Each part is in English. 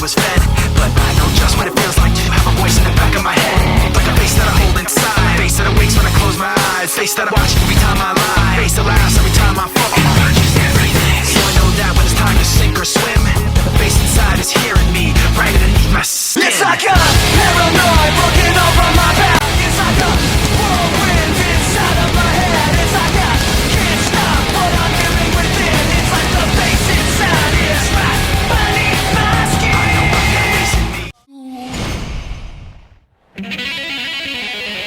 was fed. But I know just what it feels like to have a voice in the back of my head, like a face that I hold inside, face that awakes when I close my eyes, face that I watch every time I lie, face that laughs every time I fall. So I know that when it's time to sink or swim, the face inside is hearing me right underneath my skin. It's like a paranoid looking over my back. It's like a whirlwind inside of my head. It's like I can't stop what I'm feeling within. It's like the face inside is right beneath my skin. I know I've got face in me.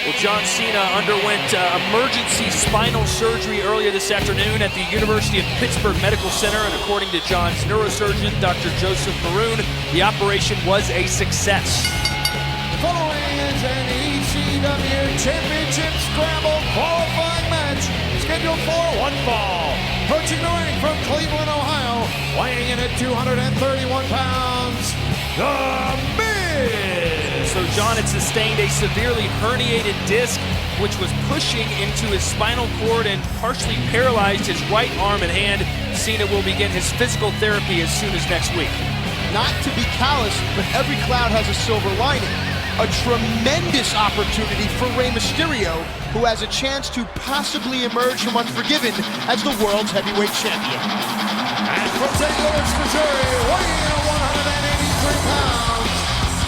Well, John Cena underwent emergency spinal surgery earlier this afternoon at the University of Pittsburgh Medical Center, and according to John's neurosurgeon, Dr. Joseph Bourne, the operation was a success. Following is an ECW Championship Scramble qualifying match scheduled for one fall. Approaching the ring from Cleveland, Ohio, weighing in at 231 pounds, The Miz! So John had sustained a severely herniated disc, which was pushing into his spinal cord and partially paralyzed his right arm and hand. Cena will begin his physical therapy as soon as next week. Not to be callous, but every cloud has a silver lining. A tremendous opportunity for Rey Mysterio, who has a chance to possibly emerge from Unforgiven as the world's heavyweight champion. And from St. Louis, Missouri, weighing in at 183 pounds,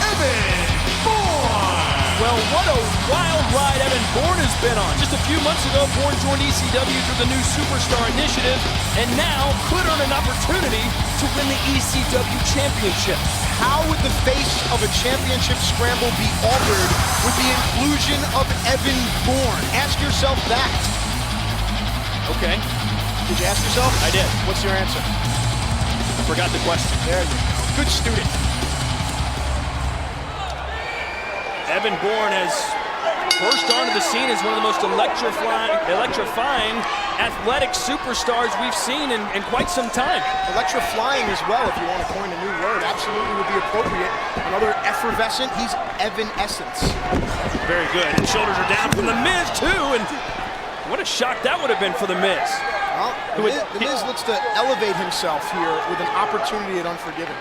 Evan Bourne! Well, what a wild ride Evan Bourne has been on. Just a few months ago, Bourne joined ECW through the new Superstar Initiative, and now could earn an opportunity to win the ECW Championship. How would the face of a championship scramble be altered with the inclusion of Evan Bourne? Ask yourself that. Okay. Did you ask yourself? I did. What's your answer? I forgot the question. There you go. Good student. Evan Bourne has burst onto the scene as one of the most electrifying athletic superstars we've seen in quite some time. Electrifying as well, if you want to coin a new word, absolutely would be appropriate. Another effervescent, he's Evanescence. Very good. And shoulders are down from The Miz, too. And what a shock that would have been for The Miz. Well, the Miz looks to elevate himself here with an opportunity at Unforgiven.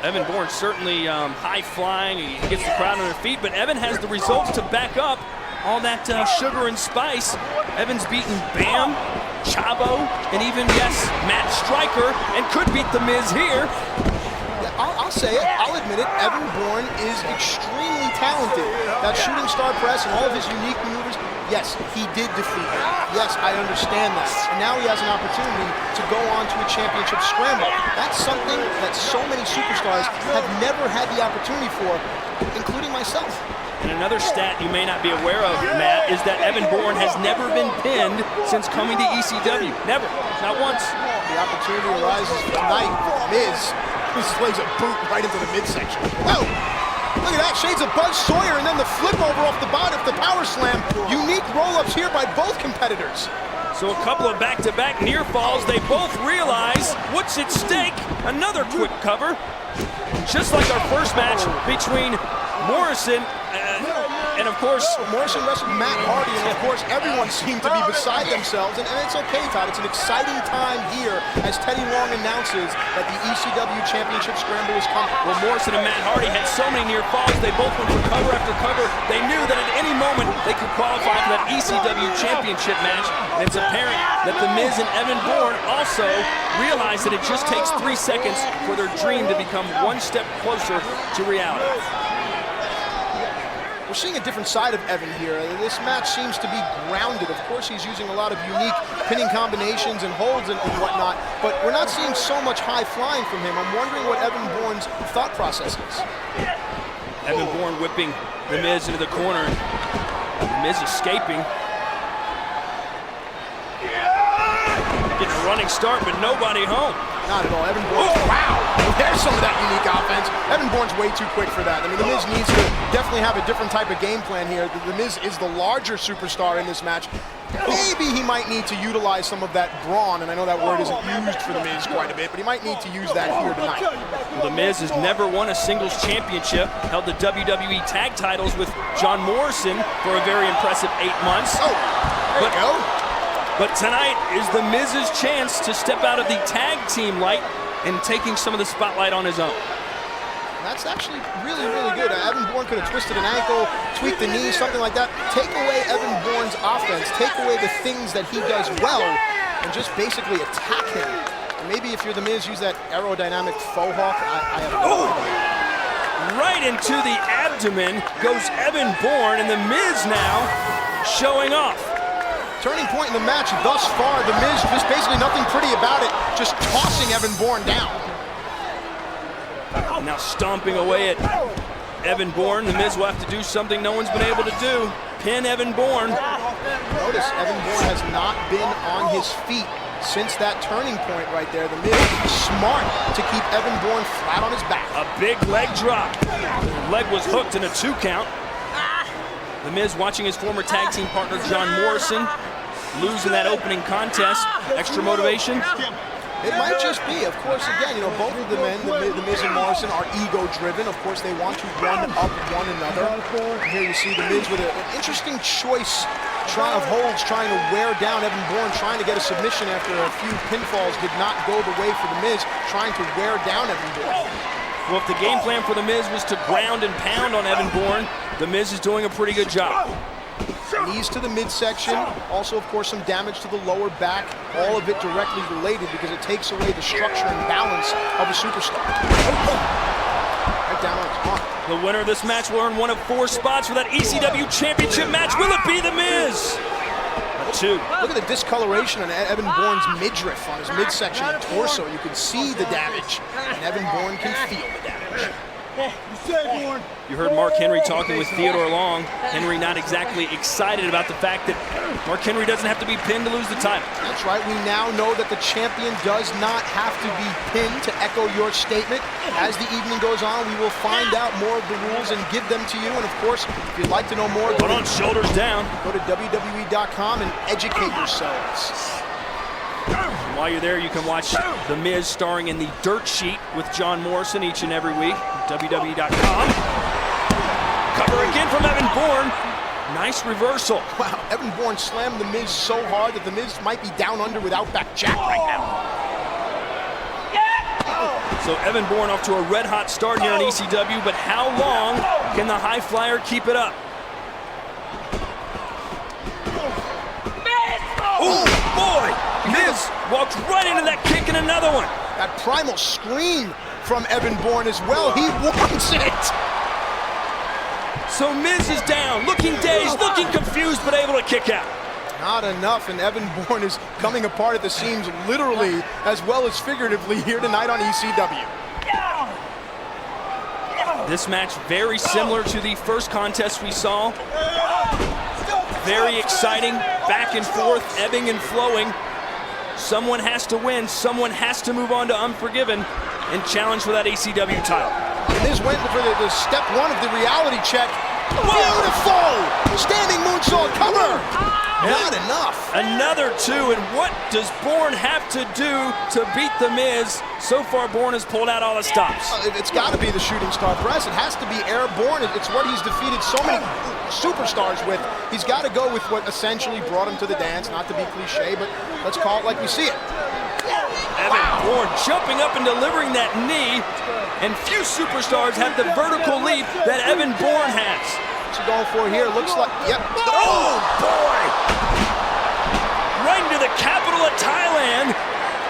Evan Bourne certainly high-flying. He gets the crowd on their feet, but Evan has the results to back up all that sugar and spice. Evan's beaten Bam, Chavo, and even, yes, Matt Striker, and could beat The Miz here. Yeah, I'll say it. I'll admit it. Evan Bourne is extremely talented. That shooting star press and all of his unique maneuvers, yes, he did defeat him. Yes, I understand that. And now he has an opportunity to go on to a championship scramble. That's something that so many superstars have never had the opportunity for, including myself. And another stat you may not be aware of, Matt, is that Evan Bourne has never been pinned since coming to ECW. Never. Not once. The opportunity arises tonight. Miz lays a boot right into the midsection. Whoa! Look at that, shades of Buzz Sawyer, and then the flip over off the bottom, the power slam. Unique roll-ups here by both competitors. So a couple of back-to-back near falls. They both realize what's at stake. Another quick cover. Just like our first match between Morrison and of course, Morrison wrestled Matt Hardy, and of course, everyone seemed to be beside themselves, and it's okay, Todd. It's an exciting time here as Teddy Long announces that the ECW Championship Scramble is coming. Well, Morrison and Matt Hardy had so many near falls, they both went for cover after cover. They knew that at any moment they could qualify for that ECW Championship match, and it's apparent that The Miz and Evan Bourne also realize that it just takes 3 seconds for their dream to become one step closer to reality. We're seeing a different side of Evan here. This match seems to be grounded. Of course, he's using a lot of unique pinning combinations and holds and whatnot, but we're not seeing so much high flying from him. I'm wondering what Evan Bourne's thought process is. Evan Bourne whipping The Miz into the corner. The Miz escaping. Getting a running start, but nobody home. Not at all. Evan Bourne. Oh, wow! There's some of that unique offense. Evan Bourne's way too quick for that. I mean, The Miz needs to definitely have a different type of game plan here. The Miz is the larger superstar in this match. Maybe he might need to utilize some of that brawn, and I know that word isn't used for The Miz quite a bit, but he might need to use that here tonight. Well, The Miz has never won a singles championship, held the WWE tag titles with John Morrison for a very impressive 8 months. Oh, there you go. But tonight is The Miz's chance to step out of the tag team light and taking some of the spotlight on his own. That's actually really, really good. Evan Bourne could have twisted an ankle, tweaked the knee, something like that. Take away Evan Bourne's offense, take away the things that he does well, and just basically attack him. And maybe if you're the Miz, use that aerodynamic faux hawk. I have no idea. Right into the abdomen goes Evan Bourne, and the Miz now showing off. Turning point in the match thus far, the Miz just basically nothing pretty about it, just tossing Evan Bourne down. Now stomping away at Evan Bourne. The Miz will have to do something no one's been able to do. Pin Evan Bourne. Notice Evan Bourne has not been on his feet since that turning point right there. The Miz is smart to keep Evan Bourne flat on his back. A big leg drop. Leg was hooked in a 2 count. The Miz watching his former tag team partner John Morrison lose in that opening contest. Extra motivation. It might just be, of course, again, both of the men, the Miz and Morrison, are ego-driven. Of course, they want to one-up one another. And here you see the Miz with an interesting choice of holds, trying to wear down Evan Bourne, trying to get a submission after a few pinfalls did not go the way for the Miz, trying to wear down Evan Bourne. Well, if the game plan for the Miz was to ground and pound on Evan Bourne, the Miz is doing a pretty good job. Knees to the midsection, also, of course, some damage to the lower back, all of it directly related because it takes away the structure and balance of a superstar. Right down on his arm. The winner of this match will earn one of 4 spots for that ECW Championship match. Will it be the Miz? A 2. Look at the discoloration on Evan Bourne's midriff, on his midsection and torso. You can see the damage, and Evan Bourne can feel the damage. You heard Mark Henry talking with Theodore Long. Henry not exactly excited about the fact that Mark Henry doesn't have to be pinned to lose the title. That's right. We now know that the champion does not have to be pinned, to echo your statement. As the evening goes on, we will find out more of the rules and give them to you. And of course, if you'd like to know more, Put on shoulders down. Go to WWE.com and educate yourselves. While you're there, you can watch The Miz starring in the Dirt Sheet with John Morrison each and every week. WWE.com. Cover again from Evan Bourne. Nice reversal. Wow, Evan Bourne slammed The Miz so hard that The Miz might be down under with Outback Jack right now. So Evan Bourne off to a red-hot start here in ECW, but how long can the high flyer keep it up? Oh, boy! Miz walked right into that kick and another one. That primal scream from Evan Bourne as well. He wants it. So Miz is down, looking dazed, looking confused, but able to kick out. Not enough, and Evan Bourne is coming apart at the seams literally as well as figuratively here tonight on ECW. This match very similar to the first contest we saw. Very exciting, back and forth, ebbing and flowing. Someone has to win, someone has to move on to Unforgiven and challenge for that ECW title. Miz went for the step 1 of the reality check. Beautiful! Standing moonsault cover! Not enough. Another 2, and what does Bourne have to do to beat The Miz? So far, Bourne has pulled out all the stops. It's got to be the shooting star press. It has to be airborne. It's what he's defeated so many superstars with. He's got to go with what essentially brought him to the dance, not to be cliche, but let's call it like we see it. Evan Bourne jumping up and delivering that knee, and few superstars have the vertical leap that Evan Bourne has. What's he going for here? Looks like, yep. Oh, boy! Right into the capital of Thailand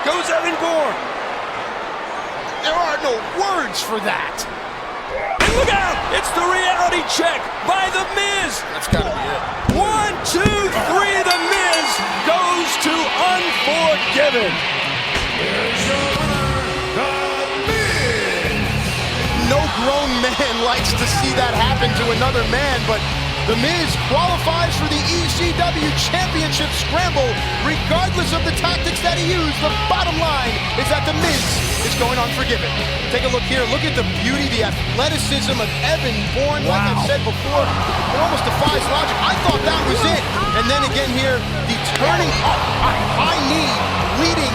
goes Evan Bourne. There are no words for that. And look out! It's the reality check by The Miz. That's got to be it. 1, 2, 3, The Miz goes to Unforgiven. No grown man likes to see that happen to another man, but The Miz qualifies for the ECW Championship Scramble. Regardless of the tactics that he used, the bottom line is that The Miz is going Unforgiven. Take a look here. Look at the beauty, the athleticism of Evan Bourne. Like I've said before, it almost defies logic. I thought that was it. And then again here, the turning up, high knee, leading